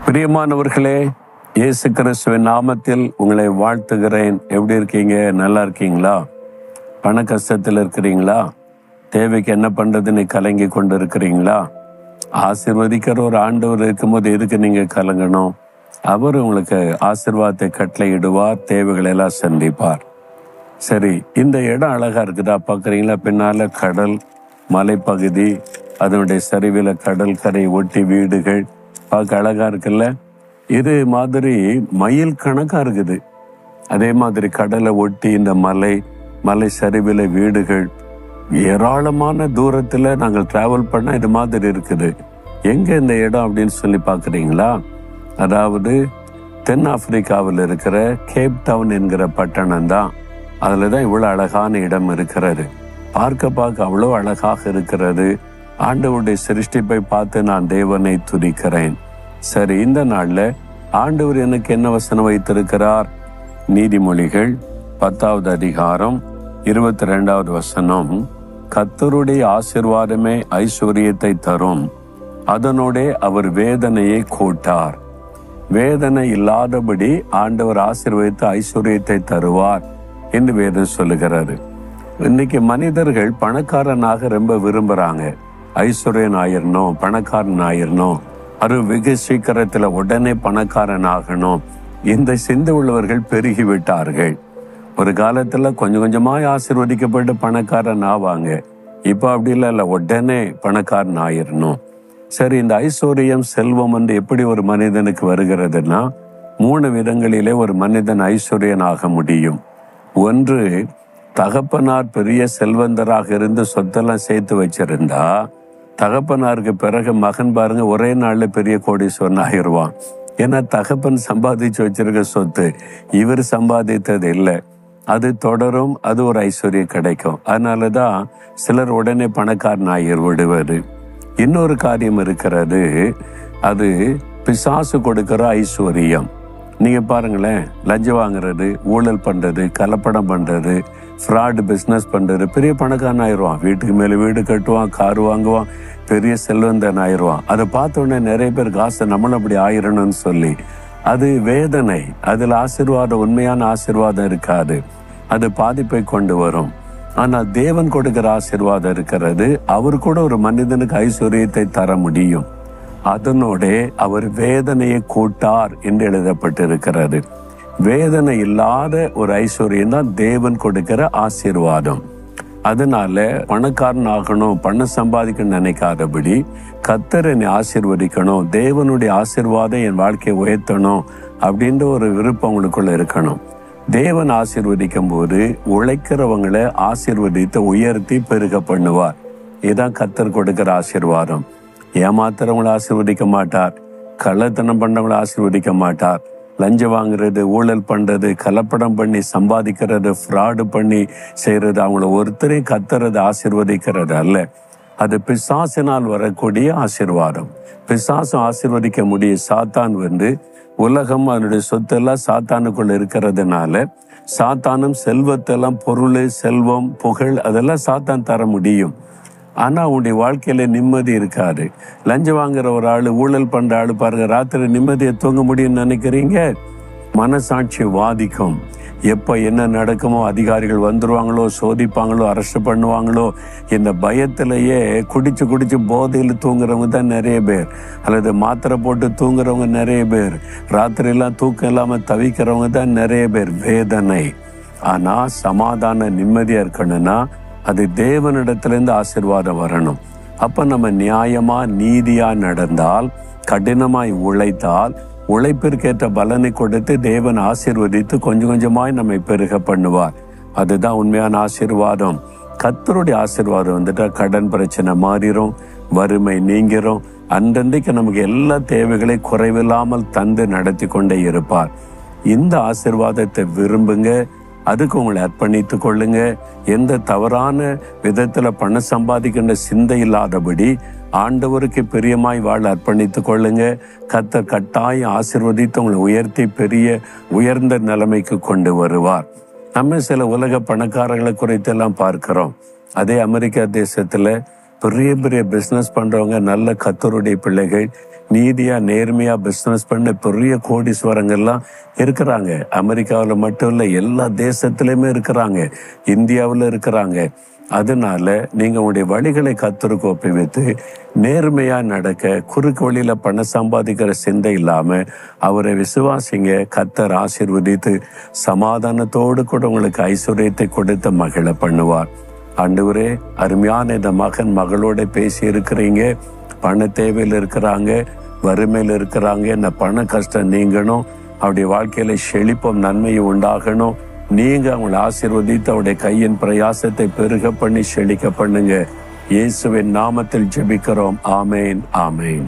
பிரியமானவர்களே, இயேசு கிறிஸ்துவின் நாமத்தில் உங்களை வாழ்த்துகிறேன். எப்படி இருக்கீங்க? நல்லா இருக்கீங்களா? பண கஷ்டத்தில் இருக்கிறீங்களா? தேவைக்கு என்ன பண்றதுன்னு கலங்கி கொண்டு இருக்கிறீங்களா? ஆசீர்வதிக்கிற ஒரு ஆண்டவர் இருக்கும்போது எதுக்கு நீங்க கலங்கணும்? அவர் உங்களுக்கு ஆசீர்வாதத்தை கட்டளையிடுவார், தேவைகளை எல்லாம் சந்திப்பார். சரி, இந்த இடம் அழகா இருக்குதா பார்க்குறீங்களா? பின்னால கடல், மலைப்பகுதி, அதனுடைய சரிவில் கடல் கரை ஒட்டி வீடுகள் பார்க்க அழகா இருக்குல்ல? இது மாதிரி மைல் கணக்கா இருக்குது. அதே மாதிரி கடலை ஒட்டி இந்த மலை சரிவில் வீடுகள், ஏராளமான தூரத்துல நாங்கள் டிராவல் பண்ண இது மாதிரி இருக்குது. எங்க இந்த இடம் அப்படின்னு சொல்லி பாக்குறீங்களா? அதாவது தென் ஆப்பிரிக்காவில் இருக்கிற கேப் டவுன் என்கிற பட்டணம் தான். அதுலதான் இவ்வளவு அழகான இடம் இருக்கிறது. பார்க்க அவ்வளோ அழகாக இருக்கிறது. ஆண்டவருடைய சிருஷ்டிப்பை பார்த்து நான் தேவனை துதிக்கிறேன். சரி, இந்த நாள்ல ஆண்டவர் எனக்கு என்ன வசனம் வைத்திருக்கிறார்? நீதிமொழிகள் 10வது அதிகாரம் 22வது வசனம். கர்த்தருடைய ஆசீர்வாதமே ஐஸ்வர்யத்தை தரும், அதனோட அவர் வேதனையை கூட்டார். வேதனை இல்லாதபடி ஆண்டவர் ஆசீர்வதித்து ஐஸ்வர்யத்தை தருவார் என்று வேதம் சொல்லுகிறாரு. இன்னைக்கு மனிதர்கள் பணக்காரனாக ரொம்ப விரும்புறாங்க. ஐஸ்வர்யன் ஆயிரணும், பணக்காரன் ஆயிரணும், அது வெகு சீக்கிரத்துல உடனே பணக்காரன் ஆகணும். இந்த சிந்தை உள்ளவர்கள் பெருகி விட்டார்கள். ஒரு காலத்துல கொஞ்சம் கொஞ்சமாய் ஆசீர்வதிக்கப்பட்டு பணக்காரன் ஆவாங்க. இப்ப அப்படி இல்ல, உடனே பணக்காரன் ஆயிரணும். சரி, இந்த ஐஸ்வர்யம் செல்வம் வந்து எப்படி ஒரு மனிதனுக்கு வருகிறதுனா, 3 விதங்களிலே ஒரு மனிதன் ஐஸ்வர்யன் ஆக முடியும். ஒன்று, தகப்பனார் பெரிய செல்வந்தராக இருந்து சொத்தெல்லாம் சேர்த்து வச்சிருந்தா, தகப்பனாருக்கு பிறகு மகன் பாருங்க ஒரே நாள்ல பெரிய கோடீஸ்வரன் ஆகிருவான். ஏன்னா தகப்பன் சம்பாதிச்சு வச்சிருக்க சொத்து இவர் சம்பாதித்தது இல்லை, அது தொடரும், அது ஒரு ஐஸ்வர்யம் கிடைக்கும். அதனாலதான் சிலர் உடனே பணக்காரன் ஆகிர் விடுவாரு. இன்னொரு காரியம் இருக்கிறது, அது பிசாசு கொடுக்கிற ஐஸ்வர்யம். நீங்க பாருங்களேன், லஞ்சம் வாங்குறது, ஊழல் பண்றது, கலப்படம் பண்றது, ஃப்ராடு பிஸ்னஸ் பண்றது, பெரிய பணக்காரன் ஆயிடுவான். வீட்டுக்கு மேல வீடு கட்டுவான், கார் வாங்குவான், பெரிய செல்வந்தன் ஆயிடுவான். அதை பார்த்த உடனே நிறைய பேர் காசை நம்மளும் அப்படி ஆயிரணும்னு சொல்லி, அது வேதனை. அதுல ஆசீர்வாதம், உண்மையான ஆசீர்வாதம் இருக்காது. அது பாதிப்பை கொண்டு வரும். ஆனா தேவன் கொடுக்கிற ஆசீர்வாதம் இருக்கிறது. அவர் கூட ஒரு மனிதனுக்கு ஐஸ்வர்யத்தை தர முடியும். அதனோட அவர் வேதனையை கூட்டார் என்று எழுதப்பட்டிருக்கிறது. வேதனை இல்லாத ஒரு ஐஸ்வர்யம் தான் தேவன் கொடுக்கிற ஆசீர்வாதம். அதனால பணக்காரன் ஆகணும், பணம் சம்பாதிக்கணும்னு நினைக்காதபடி கர்த்தர் என்னை ஆசீர்வதிக்கணும், தேவனுடைய ஆசீர்வாதம் என் வாழ்க்கையை உயர்த்தணும் அப்படின்ற ஒரு விருப்பம் உங்களுக்குள்ள இருக்கணும். தேவன் ஆசீர்வதிக்கும் போது உழைக்கிறவங்களை ஆசீர்வதித்து உயர்த்தி பெருக பண்ணுவார். இதுதான் கர்த்தர் கொடுக்கிற ஆசீர்வாதம். ஏமாத்துறவங்களை ஆசீர்வதிக்க மாட்டார், கள்ளத்தனம் பண்றவங்களை ஆசீர்வதிக்க மாட்டார். லஞ்சம் வாங்குறது, ஊழல் பண்றது, கலப்படம் பண்ணி சம்பாதிக்கிறது, ஃப்ராடு பண்ணி செய்யறது, அவங்கள ஒருத்தரையும் கத்துறது ஆசீர்வதிக்கிறது அல்ல. அது பிசாசினால் வரக்கூடிய ஆசீர்வாதம். பிசாசும் ஆசீர்வதிக்க முடியும். சாத்தான் வந்து உலகம் அதனுடைய சொத்தெல்லாம் சாத்தானுக்குள்ள இருக்கிறதுனால, சாத்தானும் செல்வத்தெல்லாம், பொருள், செல்வம், புகழ், அதெல்லாம் சாத்தான் தர முடியும். ஆனா உன்னுடைய வாழ்க்கையில நிம்மதி இருக்காது. லஞ்சம் வாங்குற ஒரு ஆளு, ஊழல் பண்ற ஆளு பாருங்க, ராத்திரி நிம்மதியை தூங்க முடியும்னு நினைக்கிறீங்க? மனசாட்சி வாதிக்கும். எப்ப என்ன நடக்குமோ, அதிகாரிகள் வந்துருவாங்களோ, சோதிப்பாங்களோ, அரெஸ்ட் பண்ணுவாங்களோ, இந்த பயத்திலேயே குடிச்சு போதையில் தூங்குறவங்க தான் நிறைய பேர், அல்லது மாத்திரை போட்டு தூங்குறவங்க நிறைய பேர், ராத்திரி எல்லாம் தூக்கம் இல்லாம தவிக்கிறவங்க தான் நிறைய பேர். வேதனை. ஆனா சமாதான நிம்மதியா இருக்கணும்னா அது தேவனிடத்திலிருந்து ஆசீர்வாதம் வரணும். அப்ப நம்ம நியாயமா நீதியா நடந்தால், கடினமாய் உழைத்தால், உழைப்பிற்கேற்ற பலனை கொடுத்து தேவன் ஆசீர்வதித்து கொஞ்சம் கொஞ்சமாய் நம்மை பெருக பண்ணுவார். அதுதான் உண்மையான ஆசீர்வாதம். கர்த்தருடைய ஆசீர்வாதம் வந்துட்டா கடன் பிரச்சனை மாறிடும், வறுமை நீங்கிரும். அன்றன்றைக்கு நமக்கு எல்லா தேவைகளை குறைவில்லாமல் தந்து நடத்தி கொண்டே இருப்பார். இந்த ஆசீர்வாதத்தை விரும்புங்க, அதுக்கு உங்களை அர்ப்பணித்துக் கொள்ளுங்க. எந்த தவறான விதத்துல பணம் சம்பாதிக்கின்ற சிந்தை இல்லாதபடி ஆண்டவருக்கு பிரியமாய் வாழ அர்ப்பணித்துக் கொள்ளுங்க. கர்த்தர் கட்டாயம் ஆசீர்வதித்து உங்களை உயர்த்தி பெரிய உயர்ந்த நிலைமைக்கு கொண்டு வருவார். நம்ம சில உலக பணக்காரர்களை குறித்தெல்லாம் பார்க்கிறோம். அதே அமெரிக்கா தேசத்துல பெரிய பெரிய பிஸ்னஸ் பண்றவங்க, நல்ல கர்த்தருடைய பிள்ளைகள், நீதியா நேர்மையா பிஸ்னஸ் பண்ண பெரிய கோடீஸ்வரங்கள்லாம் இருக்கிறாங்க. அமெரிக்காவில் மட்டும் இல்லை, எல்லா தேசத்திலுமே இருக்கிறாங்க, இந்தியாவில் இருக்கிறாங்க. அதனால நீங்க உங்களுடைய வழிகளை கர்த்தருக்கு ஒப்புவித்து நேர்மையா நடக்க, குறுக்கு வழியில பணம் சம்பாதிக்கிற சிந்தை இல்லாம அவரை விசுவாசிங்க. கர்த்தர் ஆசீர்வதித்து சமாதானத்தோடு கூட உங்களுக்கு ஐஸ்வர்யத்தை கொடுத்து மகிழ பண்ணுவார். ஆண்டவரே, அருமையான இந்த மகளோட பேசி இருக்கிறீங்க. பண தேவையில் இருக்கிறாங்க, வறுமையில் இருக்கிறாங்க. இந்த பண கஷ்டம் நீங்கணும், அவருடைய வாழ்க்கையில செழிப்பும் நன்மையும் உண்டாகணும். நீங்க அவங்களை ஆசீர்வதித்து அவருடைய கையின் பிரயாசத்தை பெருக பண்ணி செழிக்க பண்ணுங்க. இயேசுவின் நாமத்தில் ஜெபிக்கிறோம். ஆமேன், ஆமேன்.